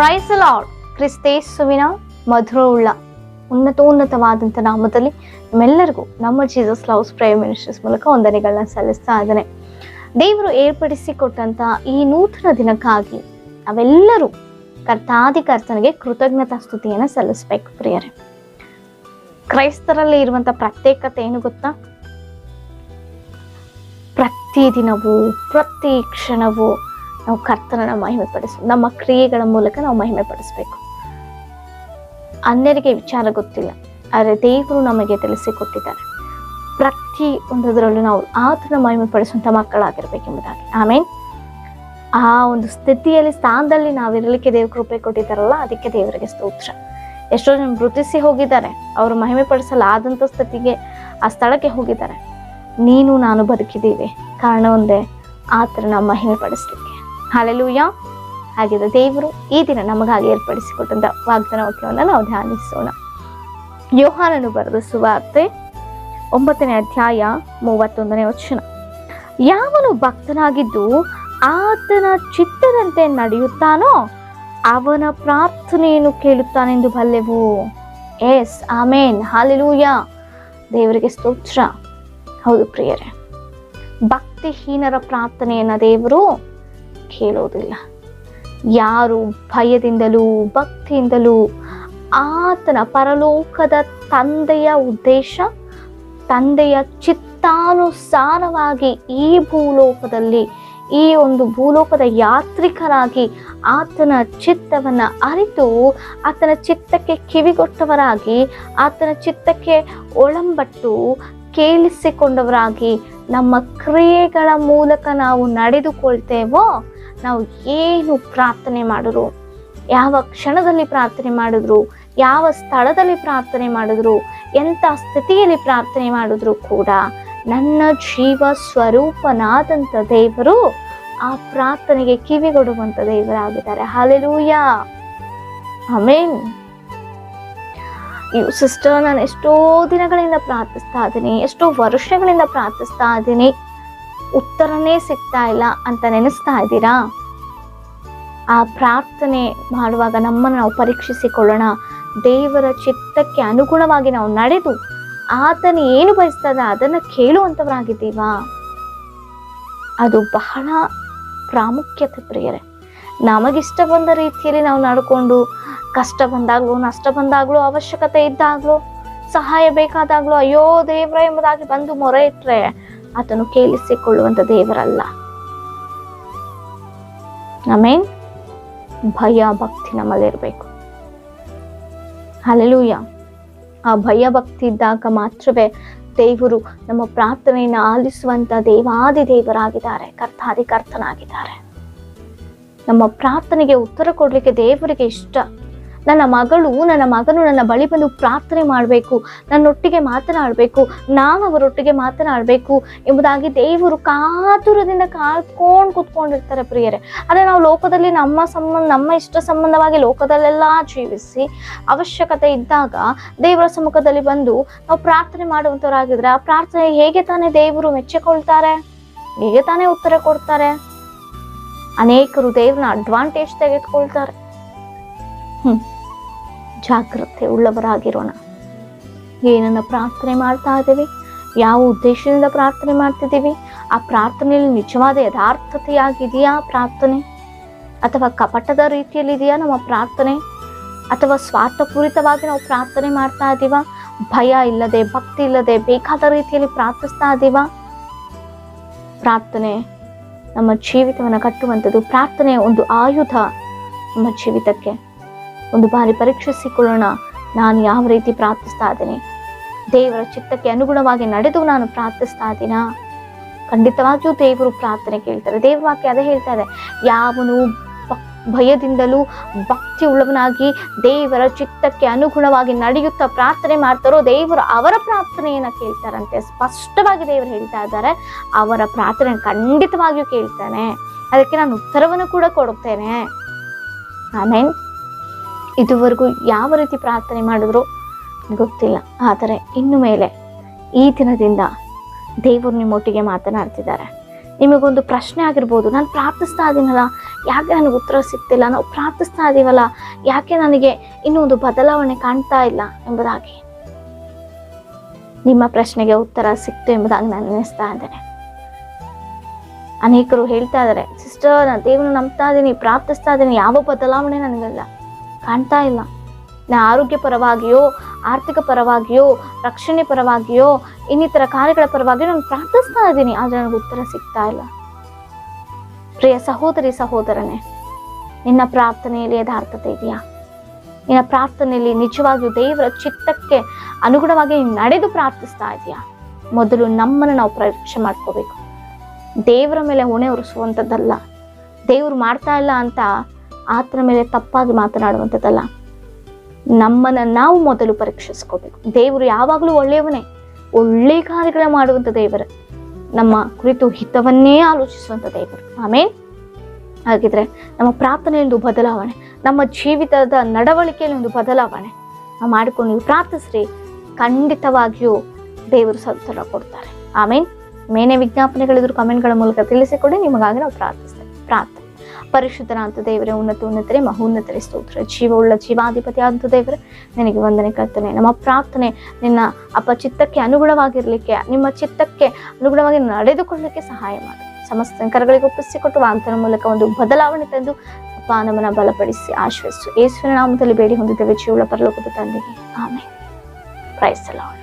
Price the lord. ಕ್ರಿಸ್ತೇಸುವಿನ ಮಧುರವುಳ್ಳ ಉನ್ನತವಾದಂಥ ನಾಮದಲ್ಲಿ ನಮ್ಮೆಲ್ಲರಿಗೂ ನಮ್ಮ ಜೀಸಸ್ ಲವ್ಸ್ ಪ್ರೇಯರ್ ಮಿನಿಸ್ಟ್ರೀಸ್ ಮೂಲಕ ವಂದನೆಗಳನ್ನ ಸಲ್ಲಿಸ್ತಾ ಇದ್ದೇನೆ. ದೇವರು ಏರ್ಪಡಿಸಿಕೊಟ್ಟಂತ ಈ ನೂತನ ದಿನಕ್ಕಾಗಿ ನಾವೆಲ್ಲರೂ ಕರ್ತನಿಗೆ ಕೃತಜ್ಞತಾ ಸ್ತುತಿಯನ್ನು ಸಲ್ಲಿಸಬೇಕು. ಪ್ರಿಯರೇ, ಕ್ರೈಸ್ತರಲ್ಲಿ ಇರುವಂತ ಪ್ರತ್ಯೇಕತೆ ಏನು ಗೊತ್ತಾ? ಪ್ರತಿ ದಿನವೂ ಪ್ರತಿ ಕ್ಷಣವೂ ನಾವು ಕರ್ತನನ್ನ ಮಹಿಮೆ ಪಡಿಸಬೇಕು. ನಮ್ಮ ಕ್ರಿಯೆಗಳ ಮೂಲಕ ನಾವು ಮಹಿಮೆ ಪಡಿಸ್ಬೇಕು. ಅನ್ಯರಿಗೆ ವಿಚಾರ ಗೊತ್ತಿಲ್ಲ, ಆದರೆ ದೇವರು ನಮಗೆ ತಿಳಿಸಿಕೊಟ್ಟಿದ್ದಾರೆ. ಪ್ರತಿ ಒಂದರಲ್ಲೂ ನಾವು ಆತನ ಮಹಿಮೆ ಪಡಿಸುವಂತ ಮಕ್ಕಳಾಗಿರ್ಬೇಕೆಂಬುದಾಗಿ. ಆಮೇಲೆ ಆ ಒಂದು ಸ್ಥಾನದಲ್ಲಿ ನಾವಿರಲಿಕ್ಕೆ ದೇವ್ರ ಕೃಪೆ ಕೊಟ್ಟಿದ್ದಾರಲ್ಲ, ಅದಕ್ಕೆ ದೇವರಿಗೆ ಸ್ತೋತ್ರ. ಎಷ್ಟೋ ಜನ ವೃದ್ಧಿಸಿ ಹೋಗಿದ್ದಾರೆ, ಅವರು ಮಹಿಮೆ ಪಡಿಸಲಾದಂಥ ಆ ಸ್ಥಳಕ್ಕೆ ಹೋಗಿದ್ದಾರೆ. ನೀನು ನಾನು ಬದುಕಿದ್ದೀವಿ ಕಾರಣ ಒಂದೇ, ಆತನ ಮಹಿಮೆ ಪಡಿಸ್ಲಿಕ್ಕೆ. ಹಲ್ಲೆಲೂಯಾ. ಹಾಗಿದ್ರೆ ದೇವರು ಈ ದಿನ ನಮಗಾಗಿ ಏರ್ಪಡಿಸಿಕೊಟ್ಟಂತ ವಾಗ್ದಾನ ವಾಕ್ಯವನ್ನು ನಾವು ಧ್ಯಾನಿಸೋಣ. ಯೋಹಾನನು ಬರೆದ ಸುವಾರ್ತೆ 9ನೇ ಅಧ್ಯಾಯ 31ನೇ ವಚನ. ಯಾವನು ಭಕ್ತನಾಗಿದ್ದು ಆತನ ಚಿತ್ತದಂತೆ ನಡೆಯುತ್ತಾನೋ ಅವನ ಪ್ರಾರ್ಥನೆಯನ್ನು ಕೇಳುತ್ತಾನೆಂದು ಬಲ್ಲೆವು. ಎಸ್, ಆಮೇನ್, ಹಲ್ಲೆಲೂಯಾ. ದೇವರಿಗೆ ಸ್ತೋತ್ರ. ಹೌದು ಪ್ರಿಯರೇ, ಭಕ್ತಿಹೀನರ ಪ್ರಾರ್ಥನೆಯನ್ನ ದೇವರು ಕೇಳೋದಿಲ್ಲ. ಯಾರು ಭಯದಿಂದಲೂ ಭಕ್ತಿಯಿಂದಲೂ ಆತನ ಪರಲೋಕದ ತಂದೆಯ ಉದ್ದೇಶ, ತಂದೆಯ ಚಿತ್ತಾನುಸಾರವಾಗಿ ಈ ಭೂಲೋಕದಲ್ಲಿ ಈ ಒಂದು ಭೂಲೋಕದ ಯಾತ್ರಿಕರಾಗಿ ಆತನ ಚಿತ್ತವನ್ನ ಅರಿತು ಆತನ ಚಿತ್ತಕ್ಕೆ ಕಿವಿಗೊಟ್ಟವರಾಗಿ ಆತನ ಚಿತ್ತಕ್ಕೆ ಒಳಂಬಟ್ಟು ಕೇಳಿಸಿಕೊಂಡವರಾಗಿ ನಮ್ಮ ಕ್ರಿಯೆಗಳ ಮೂಲಕ ನಾವು ನಡೆದುಕೊಳ್ತೇವೋ, ನಾವು ಏನು ಪ್ರಾರ್ಥನೆ ಮಾಡಿದ್ರು, ಯಾವ ಕ್ಷಣದಲ್ಲಿ ಪ್ರಾರ್ಥನೆ ಮಾಡಿದ್ರು, ಯಾವ ಸ್ಥಳದಲ್ಲಿ ಪ್ರಾರ್ಥನೆ ಮಾಡಿದ್ರು, ಎಂಥ ಸ್ಥಿತಿಯಲ್ಲಿ ಪ್ರಾರ್ಥನೆ ಮಾಡಿದ್ರು ಕೂಡ ನನ್ನ ಜೀವ ಸ್ವರೂಪನಾದಂಥ ದೇವರು ಆ ಪ್ರಾರ್ಥನೆಗೆ ಕಿವಿಗೊಡುವಂತ ದೇವರಾಗಿದ್ದಾರೆ. ಹಲ್ಲೆಲೂಯಾ, ಆಮೇನ್. ಈ ಸಿಸ್ಟರ್, ನಾನು ಎಷ್ಟೋ ದಿನಗಳಿಂದ ಪ್ರಾರ್ಥಿಸ್ತಾ ಇದ್ದೀನಿ, ಎಷ್ಟೋ ವರ್ಷಗಳಿಂದ ಪ್ರಾರ್ಥಿಸ್ತಾ ಇದ್ದೀನಿ, ಉತ್ತರನೇ ಸಿಗ್ತಾ ಇಲ್ಲ ಅಂತ ನೆನೆಸ್ತಾ ಇದ್ದೀರಾ? ಆ ಪ್ರಾರ್ಥನೆ ಮಾಡುವಾಗ ನಮ್ಮನ್ನು ನಾವು ಪರೀಕ್ಷಿಸಿಕೊಳ್ಳೋಣ. ದೇವರ ಚಿತ್ತಕ್ಕೆ ಅನುಗುಣವಾಗಿ ನಾವು ನಡೆದು ಆತನ ಏನು ಬಯಸ್ತದ ಅದನ್ನ ಕೇಳುವಂತವರಾಗಿದ್ದೀವಾ? ಅದು ಬಹಳ ಪ್ರಾಮುಖ್ಯತೆ ಪ್ರಿಯರೇ. ನಮಗಿಷ್ಟ ಬಂದ ರೀತಿಯಲ್ಲಿ ನಾವು ನಡ್ಕೊಂಡು ಕಷ್ಟ ಬಂದಾಗ್ಲೂ ನಷ್ಟ ಬಂದಾಗ್ಲೂ ಅವಶ್ಯಕತೆ ಇದ್ದಾಗ್ಲೂ ಸಹಾಯ ಬೇಕಾದಾಗ್ಲೂ ಅಯ್ಯೋ ದೇವ್ರ ಎಂಬುದಾಗಿ ಬಂದು ಮೊರೆ ಇಟ್ರೆ ಆತನು ಕೇಳಿಸಿಕೊಳ್ಳುವಂತ ದೇವರಲ್ಲ. ಆಮೇನ್. ಭಯ ಭಕ್ತಿ ನಮ್ಮಲ್ಲಿರ್ಬೇಕು. ಹಲ್ಲೆಲೂಯಾ. ಆ ಭಯ ಭಕ್ತಿ ಇದ್ದಾಗ ಮಾತ್ರವೇ ದೇವರು ನಮ್ಮ ಪ್ರಾರ್ಥನೆಯನ್ನು ಆಲಿಸುವಂತ ದೇವಾದಿ ದೇವರಾಗಿದ್ದಾರೆ, ಕರ್ತನಾಗಿದ್ದಾರೆ. ನಮ್ಮ ಪ್ರಾರ್ಥನೆಗೆ ಉತ್ತರ ಕೊಡ್ಲಿಕ್ಕೆ ದೇವರಿಗೆ ಇಷ್ಟ. ನನ್ನ ಮಗನು ನನ್ನ ಬಳಿ ಬಂದು ಪ್ರಾರ್ಥನೆ ಮಾಡಬೇಕು, ನನ್ನೊಟ್ಟಿಗೆ ಮಾತನಾಡಬೇಕು, ನಾವು ಅವರೊಟ್ಟಿಗೆ ಮಾತನಾಡಬೇಕು ಎಂಬುದಾಗಿ ದೇವರು ಕಾತುರದಿಂದ ಕಾದ್ಕೊಂಡು ಕೂತ್ಕೊಂಡಿರ್ತಾರೆ ಪ್ರಿಯರೇ. ಆದರೆ ನಾವು ಲೋಕದಲ್ಲಿ ನಮ್ಮ ಇಷ್ಟ ಸಂಬಂಧವಾಗಿ ಲೋಕದಲ್ಲೆಲ್ಲ ಜೀವಿಸಿ ಅವಶ್ಯಕತೆ ಇದ್ದಾಗ ದೇವರ ಸಮ್ಮುಖದಲ್ಲಿ ಬಂದು ನಾವು ಪ್ರಾರ್ಥನೆ ಮಾಡುವಂತವರಾಗಿದ್ರೆ ಆ ಪ್ರಾರ್ಥನೆ ಹೇಗೆ ತಾನೇ ದೇವರು ಮೆಚ್ಚಿಕೊಳ್ತಾರೆ, ಹೇಗೆ ತಾನೇ ಉತ್ತರ ಕೊಡ್ತಾರೆ? ಅನೇಕರು ದೇವ್ರನ್ನ ಅಡ್ವಾಂಟೇಜ್ ತೆಗೆದುಕೊಳ್ತಾರೆ. ಜಾಗ್ರತೆ ಉಳ್ಳವರಾಗಿರೋಣ. ಏನನ್ನ ಪ್ರಾರ್ಥನೆ ಮಾಡ್ತಾ ಇದ್ದೀವಿ, ಯಾವ ಉದ್ದೇಶದಿಂದ ಪ್ರಾರ್ಥನೆ ಮಾಡ್ತಿದ್ದೀವಿ, ಆ ಪ್ರಾರ್ಥನೆಯಲ್ಲಿ ನಿಜವಾದ ಯಥಾರ್ಥತೆಯಾಗಿದೆಯಾ ಪ್ರಾರ್ಥನೆ, ಅಥವಾ ಕಪಟದ ರೀತಿಯಲ್ಲಿ ಇದೆಯಾ ನಮ್ಮ ಪ್ರಾರ್ಥನೆ, ಅಥವಾ ಸ್ವಾರ್ಥಪೂರಿತವಾಗಿ ನಾವು ಪ್ರಾರ್ಥನೆ ಮಾಡ್ತಾ ಇದ್ದೀವ, ಭಯ ಇಲ್ಲದೆ ಭಕ್ತಿ ಇಲ್ಲದೆ ಬೇಕಾದ ರೀತಿಯಲ್ಲಿ ಪ್ರಾರ್ಥಿಸ್ತಾ ಇದ್ದೀವ? ಪ್ರಾರ್ಥನೆ ನಮ್ಮ ಜೀವಿತವನ್ನು ಕಟ್ಟುವಂಥದ್ದು. ಪ್ರಾರ್ಥನೆ ಒಂದು ಆಯುಧ ನಮ್ಮ ಜೀವಿತಕ್ಕೆ. ಒಂದು ಬಾರಿ ಪರೀಕ್ಷಿಸಿಕೊಳ್ಳೋಣ, ನಾನು ಯಾವ ರೀತಿ ಪ್ರಾರ್ಥಿಸ್ತಾ ಇದ್ದೀನಿ, ದೇವರ ಚಿತ್ತಕ್ಕೆ ಅನುಗುಣವಾಗಿ ನಡೆದು ನಾನು ಪ್ರಾರ್ಥಿಸ್ತಾ ಇದ್ದೀನ? ಖಂಡಿತವಾಗಿಯೂ ದೇವರು ಪ್ರಾರ್ಥನೆ ಕೇಳ್ತಾರೆ. ದೇವ್ರ ವಾಕ್ಯ ಅದೇ ಹೇಳ್ತಾ ಇದೆ, ಯಾವನು ಭಯದಿಂದಲೂ ಭಕ್ತಿ ಉಳ್ಳವನಾಗಿ ದೇವರ ಚಿತ್ತಕ್ಕೆ ಅನುಗುಣವಾಗಿ ನಡೆಯುತ್ತಾ ಪ್ರಾರ್ಥನೆ ಮಾಡ್ತಾರೋ ದೇವರು ಅವರ ಪ್ರಾರ್ಥನೆಯನ್ನ ಕೇಳ್ತಾರಂತೆ. ಸ್ಪಷ್ಟವಾಗಿ ದೇವರು ಹೇಳ್ತಾ ಇದ್ದಾರೆ, ಅವರ ಪ್ರಾರ್ಥನೆ ಖಂಡಿತವಾಗಿಯೂ ಕೇಳ್ತಾನೆ, ಅದಕ್ಕೆ ನಾನು ಉತ್ತರವನ್ನು ಕೂಡ ಕೊಡುತ್ತೇನೆ. ಆಮೇಲೆ ಇದುವರೆಗೂ ಯಾವ ರೀತಿ ಪ್ರಾರ್ಥನೆ ಮಾಡಿದ್ರು ಗೊತ್ತಿಲ್ಲ, ಆದರೆ ಇನ್ನು ಮೇಲೆ ಈ ದಿನದಿಂದ ದೇವರು ನಿಮ್ಮೊಟ್ಟಿಗೆ ಮಾತನಾಡ್ತಿದ್ದಾರೆ. ನಿಮಗೊಂದು ಪ್ರಶ್ನೆ ಆಗಿರ್ಬೋದು, ನಾನು ಪ್ರಾರ್ಥಿಸ್ತಾ ಇದ್ದೀನಲ್ಲ ಯಾಕೆ ನನಗೆ ಉತ್ತರ ಸಿಗ್ತಿಲ್ಲ, ನಾವು ಪ್ರಾರ್ಥಿಸ್ತಾ ಇದ್ದೀವಲ್ಲ ಯಾಕೆ ನನಗೆ ಇನ್ನೂ ಒಂದು ಬದಲಾವಣೆ ಕಾಣ್ತಾ ಇಲ್ಲ ಎಂಬುದಾಗಿ. ನಿಮ್ಮ ಪ್ರಶ್ನೆಗೆ ಉತ್ತರ ಸಿಕ್ತು ಎಂಬುದಾಗಿ ನಾನು ನೆನೆಸ್ತಾ ಇದ್ದೇನೆ. ಅನೇಕರು ಹೇಳ್ತಾ ಇದ್ದಾರೆ, ಸಿಸ್ಟರ್ ನಾನು ದೇವ್ರನ್ನ ನಂಬ್ತಾ ಇದ್ದೀನಿ, ಪ್ರಾರ್ಥಿಸ್ತಾ ಇದ್ದೀನಿ, ಯಾವ ಬದಲಾವಣೆ ನನಗೆಲ್ಲ ಕಾಣ್ತಾ ಇಲ್ಲ. ನಾನು ಆರೋಗ್ಯ ಪರವಾಗಿಯೋ, ಆರ್ಥಿಕ ಪರವಾಗಿಯೋ, ರಕ್ಷಣೆ ಪರವಾಗಿಯೋ, ಇನ್ನಿತರ ಕಾರ್ಯಗಳ ಪರವಾಗಿಯೋ ನಾನು ಪ್ರಾರ್ಥಿಸ್ತಾ ಇದ್ದೀನಿ, ಆದರೆ ನನಗೆ ಉತ್ತರ ಸಿಗ್ತಾ ಇಲ್ಲ. ಪ್ರಿಯ ಸಹೋದರಿ ಸಹೋದರನೇ, ನಿನ್ನ ಪ್ರಾರ್ಥನೆಯಲ್ಲಿ ಯಥಾರ್ಥತೆ ಇದೆಯಾ? ನಿನ್ನ ಪ್ರಾರ್ಥನೆಯಲ್ಲಿ ನಿಜವಾಗಿಯೂ ದೇವರ ಚಿತ್ತಕ್ಕೆ ಅನುಗುಣವಾಗಿ ನಡೆದು ಪ್ರಾರ್ಥಿಸ್ತಾ ಇದೆಯಾ? ಮೊದಲು ನಮ್ಮನ್ನು ನಾವು ಪರೀಕ್ಷೆ ಮಾಡ್ಕೋಬೇಕು. ದೇವರ ಮೇಲೆ ಹೊಣೆ ಹೊರಿಸುವಂಥದ್ದಲ್ಲ, ದೇವ್ರು ಮಾಡ್ತಾ ಇಲ್ಲ ಅಂತ ಆತನ ಮೇಲೆ ತಪ್ಪಾಗಿ ಮಾತನಾಡುವಂಥದ್ದಲ್ಲ. ನಮ್ಮನ್ನು ನಾವು ಮೊದಲು ಪರೀಕ್ಷಿಸ್ಕೋಬೇಕು. ದೇವರು ಯಾವಾಗಲೂ ಒಳ್ಳೆಯವನೇ, ಒಳ್ಳೆ ಕಾರ್ಯಗಳ ಮಾಡುವಂಥ ದೇವರು, ನಮ್ಮ ಕುರಿತು ಹಿತವನ್ನೇ ಆಲೋಚಿಸುವಂಥ ದೇವರು. ಆಮೇಲೆ ಹಾಗಿದ್ರೆ ನಮ್ಮ ಪ್ರಾರ್ಥನೆಯಲ್ಲಿ ಒಂದು ಬದಲಾವಣೆ, ನಮ್ಮ ಜೀವಿತದ ನಡವಳಿಕೆಯಲ್ಲಿ ಒಂದು ಬದಲಾವಣೆ ನಾವು ಮಾಡಿಕೊಂಡು ನೀವು ಪ್ರಾರ್ಥಿಸ್ರಿ, ಖಂಡಿತವಾಗಿಯೂ ದೇವರು ಸತ್ಫಲ ಕೊಡ್ತಾರೆ. ಆಮೇಲೆ ಮೇನೆ ವಿಜ್ಞಾಪನೆಗಳಿದ್ರು ಕಮೆಂಟ್ಗಳ ಮೂಲಕ ತಿಳಿಸಿಕೊಡಿ, ನಿಮಗಾಗಿ ನಾವು ಪ್ರಾರ್ಥಿಸ್ತೇವೆ. ಪ್ರಾರ್ಥನೆ. ಪರಿಶುದ್ಧನಾದ ದೇವರೇ, ಉನ್ನತರೇ ಮಹೋನ್ನತರೇ ಸ್ತೋತ್ರ. ಜೀವವುಳ್ಳ ಜೀವಾಧಿಪತಿ ಆದ ದೇವರೇ, ನಿನಗೆ ವಂದನೆ ಕರ್ತನೆ. ನಮ್ಮ ಪ್ರಾರ್ಥನೆ ನಿನ್ನ ಚಿತ್ತಕ್ಕೆ ಅನುಗುಣವಾಗಿರ್ಲಿಕ್ಕೆ, ನಿಮ್ಮ ಚಿತ್ತಕ್ಕೆ ಅನುಗುಣವಾಗಿ ನಡೆದುಕೊಳ್ಳಲಿಕ್ಕೆ ಸಹಾಯ ಮಾಡಿ. ಸಮಸ್ತ ಕರಗಳಿಗೆ ಒಪ್ಪಿಸಿಕೊಟ್ಟು ವಾಗ್ದಾನ ಮೂಲಕ ಒಂದು ಬದಲಾವಣೆ ತಂದು ಅಪ್ಪ ನಮ್ಮನ್ನ ಬಲಪಡಿಸಿ ಆಶ್ರಯಿಸು. ಯೇಸುವಿನ ನಾಮದಲ್ಲಿ ಬೇಡಿ ಹೊಂದಿದ್ದೇವೆ ಜೀವವುಳ್ಳ ಪರಲೋಕದ ತಂದೆಗೆ. ಆಮೆನ್. Praise the lord.